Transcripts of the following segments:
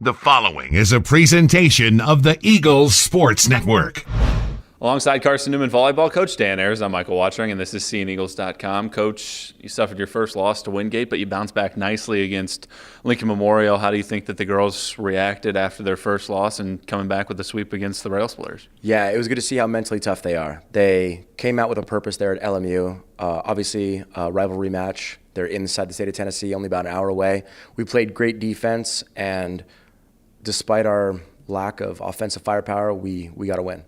The following is a presentation of the Eagles Sports Network. Alongside Carson-Newman Volleyball coach Dan Ahiers, I'm Michael Watchering, and this is SeeingEagles.com. Coach, you suffered your first loss to Wingate, but you bounced back nicely against Lincoln Memorial. How do you think that the girls reacted after their first loss and coming back with a sweep against the Rail Splitters? Yeah, it was good to see how mentally tough they are. They came out with a purpose there at LMU. Obviously, a rivalry match. They're inside the state of Tennessee, only about an hour away. We played great defense, and despite our lack of offensive firepower, we got a win.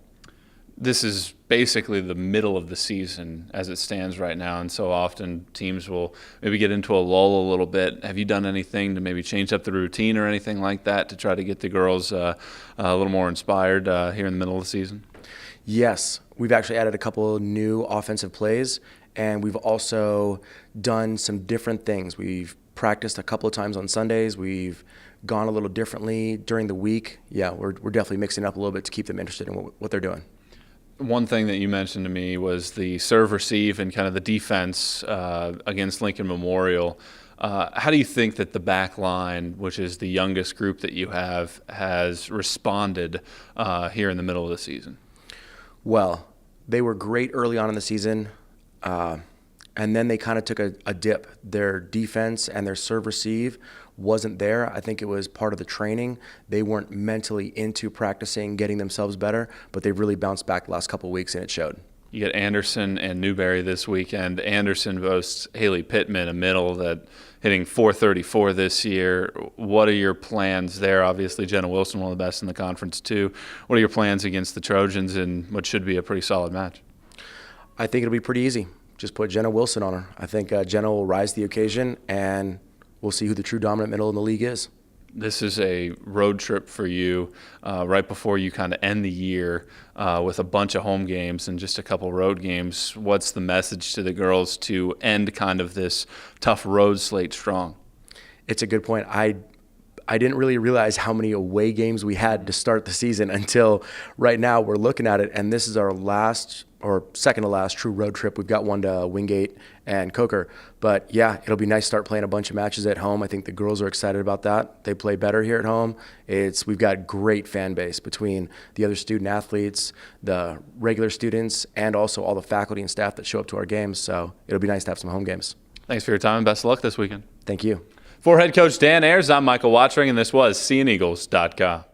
This is basically the middle of the season as it stands right now, and so often teams will maybe get into a lull a little bit. Have you done anything to maybe change up the routine or anything like that to try to get the girls a little more inspired here in the middle of the season? Yes, we've actually added a couple of new offensive plays, and we've also done some different things. We've practiced a couple of times on Sundays. We've gone a little differently during the week. Yeah, we're definitely mixing it up a little bit to keep them interested in what they're doing. One thing that you mentioned to me was the serve-receive and kind of the defense against Lincoln Memorial. How do you think that the back line, which is the youngest group that you have, has responded here in the middle of the season? Well, they were great early on in the season, and then they kind of took a dip. Their defense and their serve-receive wasn't there. I think it was part of the training. They weren't mentally into practicing, getting themselves better, but they've really bounced back the last couple of weeks, and it showed. You get Anderson and Newberry this weekend. Anderson boasts Haley Pittman, a middle that hitting .434 this year. What are your plans there? Obviously, Jenna Wilson, one of the best in the conference, too. What are your plans against the Trojans in what should be a pretty solid match? I think it'll be pretty easy. Just put Jenna Wilson on her. I think Jenna will rise to the occasion, and we'll see who the true dominant middle in the league is. This is a road trip for you right before you kind of end the year with a bunch of home games and just a couple road games. What's the message to the girls to end kind of this tough road slate strong? It's a good point. I didn't really realize how many away games we had to start the season until right now we're looking at it, and this is our last or second to last true road trip. We've got one to Wingate and Coker. But yeah, it'll be nice to start playing a bunch of matches at home. I think the girls are excited about that. They play better here at home. We've got great fan base between the other student athletes, the regular students, and also all the faculty and staff that show up to our games. So it'll be nice to have some home games. Thanks for your time and best of luck this weekend. Thank you. For head coach Dan Ahiers, I'm Michael Watchering, and this was SeeingEagles.com.